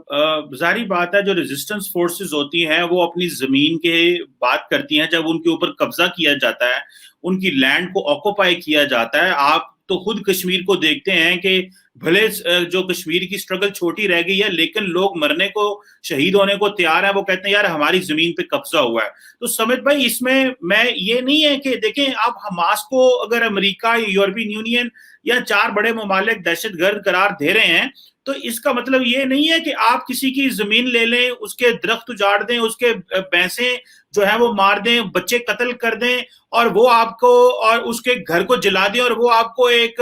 जारी बात है, जो रेजिस्टेंस फोर्सेस होती हैं वो अपनी जमीन के बात करती हैं जब उनके ऊपर कब्जा किया जाता है, उनकी लैंड को ऑक्यूपाई किया जाता है। आप तो खुद कश्मीर को देखते हैं कि भले जो कश्मीर की स्ट्रगल छोटी रह गई है, लेकिन लोग मरने को, शहीद होने को तैयार है। वो कहते हैं यार हमारी जमीन पे कब्जा हुआ है। तो समित भाई, इसमें मैं ये नहीं है कि देखें, आप हमास को अगर अमेरिका, यूरोपियन यूनियन या 4 बड़े ममालिक दहशतगर्द करार दे रहे हैं, तो इसका मतलब ये नहीं है कि आप किसी की जमीन ले लें, उसके दरख्त उजाड़ दें, उसके भैंसे जो है वो मार दें, बच्चे कत्ल कर दें, और वो आपको, और उसके घर को जला दें, और वो आपको एक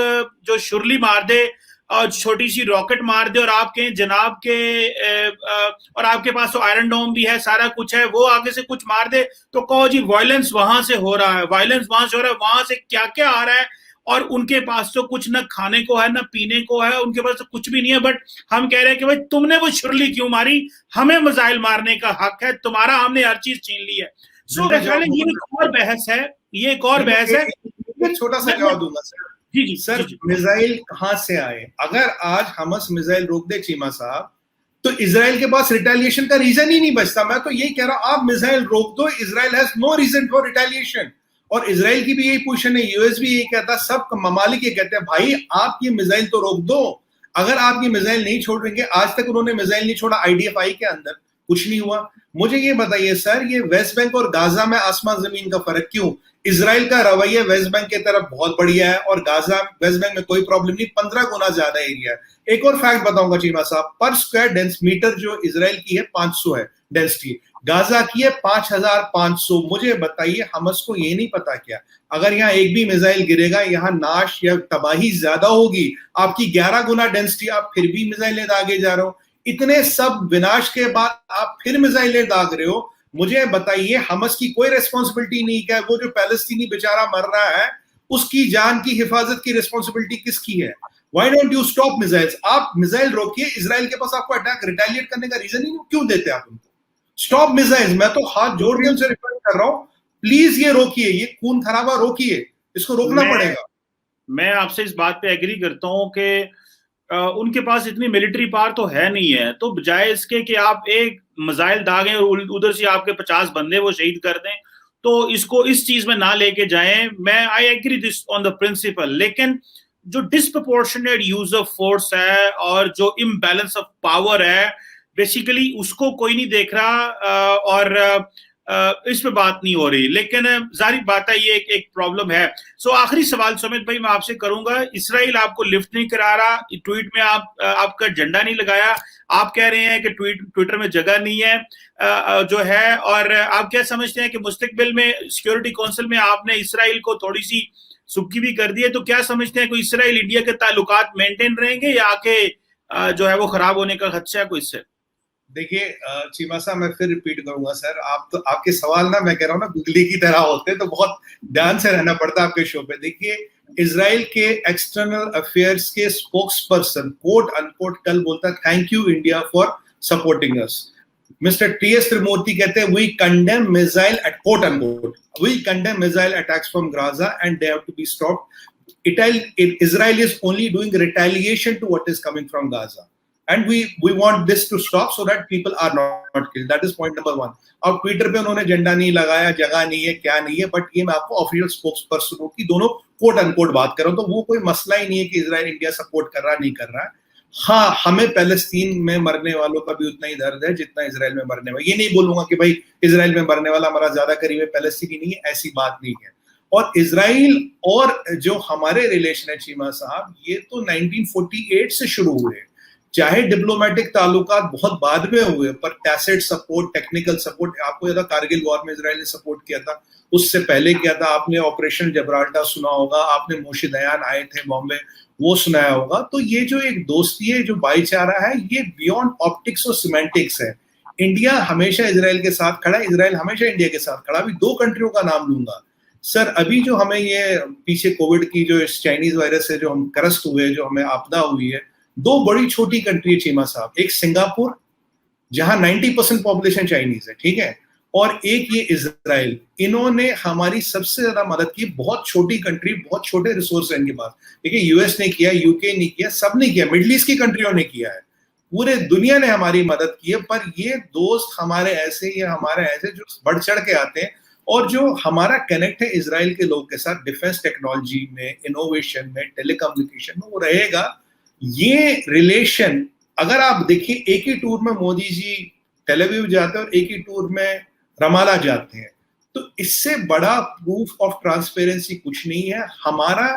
जो शुरली मार दे और छोटी सी रॉकेट मार दे, और आपके जनाब के और आपके पास तो आयरन डोम भी है, सारा कुछ है, वो आगे से कुछ मार दे, तो कहो जी वायलेंस वहां से हो रहा है, वायलेंस वहां से हो रहा है। वहां से क्या क्या आ रहा है, और उनके पास तो कुछ ना खाने को है ना पीने को है, उनके पास तो कुछ भी नहीं है। बट हम कह रहे हैं कि भाई तुमने वो शुरली क्यों मारी, हमें मिसाइल मारने का हक है तुम्हारा, हमने हर चीज छीन ली है। सो ये एक और बहस है, ये एक और बहस है। छोटा सा जवाब दूंगा सर। जी जी सर, मिसाइल कहां से आए? अगर आज हमस मिसाइल रोक दे चीमा साहब, तो इजराइल के पास रिटेलिएशन का रीजन ही नहीं बचता। मैं तो यही कह रहा हूं, आप मिसाइल रोक दो, Israel has no reason for retaliation. और इजराइल की भी यही पोजीशन है, यूएस भी यही कहता है, सब ममालिक ये कहते हैं भाई आप ये मिसाइल तो रोक दो। अगर आप ये मिसाइल नहीं छोड़ेंगे, आज तक उन्होंने मिसाइल नहीं छोड़ा आईडीएफआई के अंदर, कुछ नहीं हुआ। मुझे ये बताइए सर, ये वेस्ट बैंक और गाजा में आसमान जमीन का फर्क क्यों? इजराइल का रवैया वेस्ट बैंक की तरफ बहुत बढ़िया है, और गाजा वेस्ट बैंक में कोई प्रॉब्लम नहीं, 15 गुना ज्यादा एरिया है। एक और फैक्ट बताऊंगा चीमा साहब, पर स्क्वायर डेंसीमीटर जो इजराइल की है 500 है डेंसिटी, गाजा की है 5500। मुझे बताइए, हमस को ये नहीं पता क्या, अगर यहाँ एक भी मिसाइल गिरेगा, यहाँ नाश या तबाही ज्यादा होगी। आपकी 11 गुना डेंसिटी, आप फिर भी मिसाइलें दागे जा रहे हो। इतने सब विनाश के बाद आप फिर मिसाइलें दाग रहे हो। मुझे बताइए, हमस की कोई रेस्पॉन्सिबिलिटी नहीं है? वो जो पैलेस्तीनी बेचारा मर रहा है, उसकी जान की हिफाजत की रेस्पॉन्सिबिलिटी किसकी है? Why don't you stop missiles? आप मिसाइल रोकिए, इजराइल के पास आपको अटैक रिटेलिएट करने का रीजन ही क्यों देते आप उनको? Stop missiles. मैं तो हाथ जोड़ के उनसे रिक्वेस्ट कर रहा हूं, प्लीज ये रोकिए, ये खून खराबा रोकिए, इसको रोकना पड़ेगा। मैं आपसे इस बात पे एग्री करता हूं कि उनके पास इतनी मिलिट्री पावर तो है नहीं है, तो बजाय इसके कि आप एक मिसाइल दागें और उधर से आपके 50 बंदे वो शहीद कर दें, तो इसको इस चीज में ना लेके जाएं। मैं I agree this on the principle, लेकिन जो डिसप्रपोर्शनेट यूज ऑफ फोर्स है और जो इम्बैलेंस ऑफ पावर है, बेसिकली उसको कोई नहीं देख रहा, और इस पे बात नहीं हो रही। लेकिन जारी बात है, ये एक प्रॉब्लम है। सो आखिरी सवाल सुमित भाई मैं आपसे करूंगा, इसराइल आपको लिफ्ट नहीं करा रहा, ट्वीट में आपका झंडा नहीं लगाया, आप कह रहे हैं कि ट्विटर में जगह नहीं है जो है, और आप क्या समझते हैं कि मुस्तकबिल में सिक्योरिटी काउंसिल में आपने इसराइल को थोड़ी सी सुक्की भी कर दी है, तो क्या समझते हैं कोई इसराइल इंडिया के ताल्लुकात मेंटेन रहेंगे या आके जो है वो खराब होने का खदशा है कोई इससे? देखिए चीमा साहब, मैं फिर रिपीट करूंगा सर, आप तो आपके सवाल ना, मैं कह रहा हूँ ना, गुगली की तरह होते, तो बहुत ध्यान से रहना पड़ता है आपके शो पे। देखिए, इजराइल के एक्सटर्नल अफेयर्स के स्पोक्स पर्सन कोट अनकोट कल बोलता है, thank you India for supporting us. Mister T S. Tirumurti कहते हैं, we condemn missile at quote unquote, we condemn missile attacks from Gaza and they have to be stopped. Israel is only doing retaliation to what is coming from Gaza. And we want this to stop so that people are not killed. That is point number 1. अब Twitter पे उन्होंने झंडा नहीं लगाया, जगह नहीं है, क्या नहीं है, बट ये मैं आपको ऑफिशियल स्पोक्स पर्सन की दोनों कोट अनकोट बात कर रहा हूं, तो वो कोई मसला ही नहीं है कि इजराइल इंडिया सपोर्ट कर रहा नहीं कर रहा है। हाँ, हमें पैलेस्तीन में मरने वालों का भी उतना ही दर्द है जितना इजराइल में मरने वाला। ये नहीं बोलूंगा कि भाई इजराइल में मरने वाला हमारा ज्यादा करीब है, पैलेस्तीनी नहीं है, ऐसी बात नहीं है। और इजराइल और जो हमारे रिलेशन है चीमा साहब, ये तो 1948 से शुरू हुए, चाहे डिप्लोमेटिक ताल्लुकात बहुत बाद में हुए, पर टैसिट सपोर्ट, टेक्निकल सपोर्ट, आपको याद है कारगिल वॉर में इजराइल ने सपोर्ट किया था, उससे पहले किया था, आपने ऑपरेशन जबराल्टार सुना होगा, आपने मोशी दयान आए थे बॉम्बे, वो सुनाया होगा। तो ये जो एक दोस्ती है, जो भाईचारा है, ये बियॉन्ड ऑप्टिक्स और सिमेंटिक्स है। इंडिया हमेशा इजराइल के साथ खड़ा है, इजराइल हमेशा इंडिया के साथ खड़ा। अभी 2 कंट्रियों का नाम लूंगा सर, अभी जो हमें ये पीछे कोविड की जो चाइनीज वायरस से जो हम ग्रस्त हुए, जो हमें आपदा हुई है, 2 बड़ी छोटी कंट्री है चीमा साहब, एक सिंगापुर जहां 90% पॉपुलेशन चाइनीज है, ठीक है, और एक ये इजराइल। इन्होंने हमारी सबसे ज्यादा मदद की, बहुत छोटी कंट्री, बहुत छोटे रिसोर्स है इनके पास। देखिए, यूएस ने किया, यूके ने किया, सब ने किया, मिडिल ईस्ट की कंट्रियों ने किया है। पूरे दुनिया ने हमारी मदद की है, पर ये दोस्त हमारे ऐसे, ये हमारे ऐसे जो बढ़ चढ़ के आते हैं, और जो हमारा कनेक्ट है इजराइल के लोग के साथ डिफेंस टेक्नोलॉजी में, इनोवेशन में, टेलीकम्युनिकेशन में, वो रहेगा। ये रिलेशन अगर आप देखिए, एक ही टूर में मोदी जी टेल अवीव जाते हैं और एक ही टूर में रमाला जाते हैं, तो इससे बड़ा प्रूफ ऑफ ट्रांसपेरेंसी कुछ नहीं है। हमारा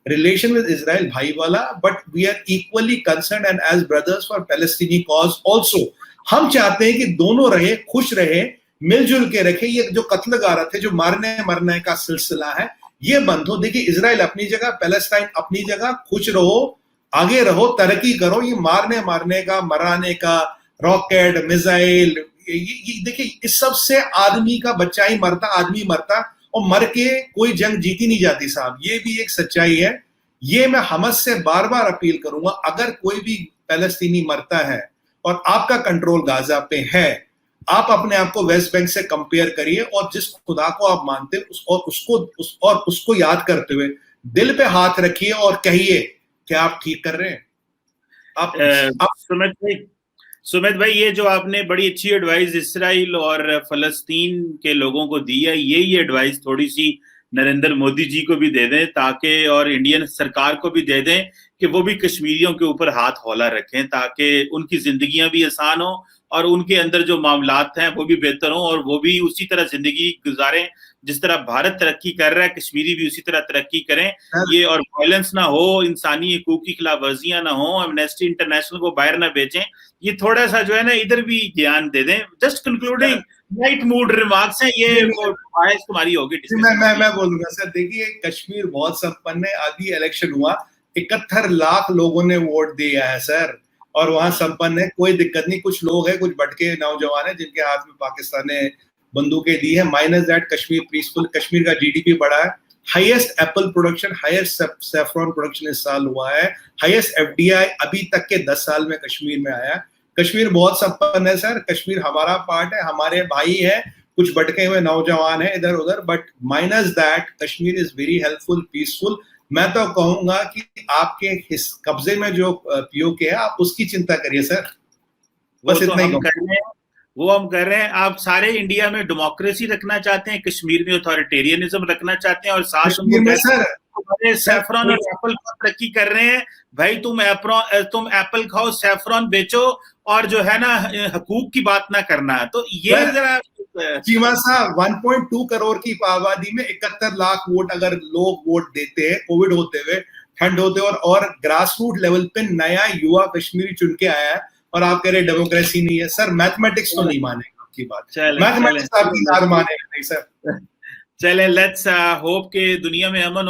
रिलेशन विद इजराइल भाई वाला, but we are equally concern and as brothers for Palestinian cause also. हम चाहते हैं कि दोनों रहे, खुश रहे, मिलजुल के रखे। ये जो कत्ल गारत है, जो मारने मरने का सिलसिला है, ये बंद हो। देखिए, इजराइल अपनी जगह, पैलेस्टाइन अपनी जगह, खुश रहो, आगे रहो, तरक्की करो। ये मारने का, मराने का, रॉकेट, मिसाइल, देखिए इस सब से आदमी का बच्चा ही मरता, आदमी मरता, और मर के कोई जंग जीती नहीं जाती साहब। ये भी एक सच्चाई है। ये मैं हमास से बार बार अपील करूंगा, अगर कोई भी पैलेस्तीनी मरता है और आपका कंट्रोल गाजा पे है, आप अपने आप को वेस्ट बैंक से कंपेयर करिए, और जिस खुदा को आप मानते उसको याद करते हुए दिल पे हाथ रखिए और कहिए कि आप ठीक कर रहे हैं। सुमित भाई, ये जो आपने बड़ी अच्छी एडवाइस इसराइल और फलस्तीन के लोगों को दी है, यही एडवाइस थोड़ी सी नरेंद्र मोदी जी को भी दे दें, ताकि, और इंडियन सरकार को भी दे दें कि वो भी कश्मीरियों के ऊपर हाथ हौला रखें, ताकि उनकी जिंदगियां भी आसान हो और उनके अंदर जो मामलात हैं वो भी बेहतर हो, और वो भी उसी तरह जिंदगी गुजारें जिस तरह भारत तरक्की कर रहा है, कश्मीरी भी उसी तरह तरक्की करें। ये और वायलेंस ना हो, इंसानी हकूक की खिलाफ वर्जियां ना हो, एमनेस्टी इंटरनेशनल को बाहर ना भेजें। ये थोड़ा सा जो है ना, इधर भी ज्ञान दे दें। Just concluding light mood remarks हैं ये, तुम्हारी होगी। मैं बोलूंगा सर, देखिए कश्मीर बहुत संपन्न है। अभी इलेक्शन हुआ, 71 लाख लोगों ने वोट दिया है सर, और वहां संपन्न है, कोई दिक्कत नहीं। कुछ लोग हैं, कुछ भटके नौजवान हैं जिनके हाथ में पाकिस्तान ने बंदूकें दी है। Minus that Kashmir peaceful, Kashmir का जीडीपी बढ़ा है, highest Apple production, highest saffron production इस साल हुआ है, हाईएस्ट एफडीआई अभी तक के 10 साल में कश्मीर में आया। कश्मीर बहुत संपन्न है सर, कश्मीर हमारा पार्ट है, हमारे भाई है, कुछ भटके हुए नौजवान है इधर उधर, but minus that Kashmir is very helpful, peaceful. मैं तो कहूंगा कि आपके कब्जे में जो पीओके है, आप उसकी चिंता करिए सर, बस इतना ही वो हम कर रहे हैं। आप सारे इंडिया में डेमोक्रेसी रखना चाहते हैं, कश्मीर में अथॉरिटेरियनिज्म रखना चाहते हैं, और साथ सैफरॉन और एप्पल तरक्की कर रहे हैं। भाई तुम एप्पल खाओ, सैफरॉन बेचो, और जो है ना, हकूक की बात ना करना। तो ये जरा चीमा साहब, 1.2 करोड़ की आबादी में 71 लाख वोट अगर लोग वोट देते हैं, कोविड होते हुए, ठंड होते हुए, और ग्रास रूट लेवल पे नया युवा कश्मीरी चुन के आया है, और आप कह रहे डेमोक्रेसी नहीं है सर। मैथमेटिक्स तो नहीं मानेगा आपकी बात, मैथमेटिक्स आपकी हार मानेगा नहीं सर। चले, लेट्स होप के दुनिया में अमन हो।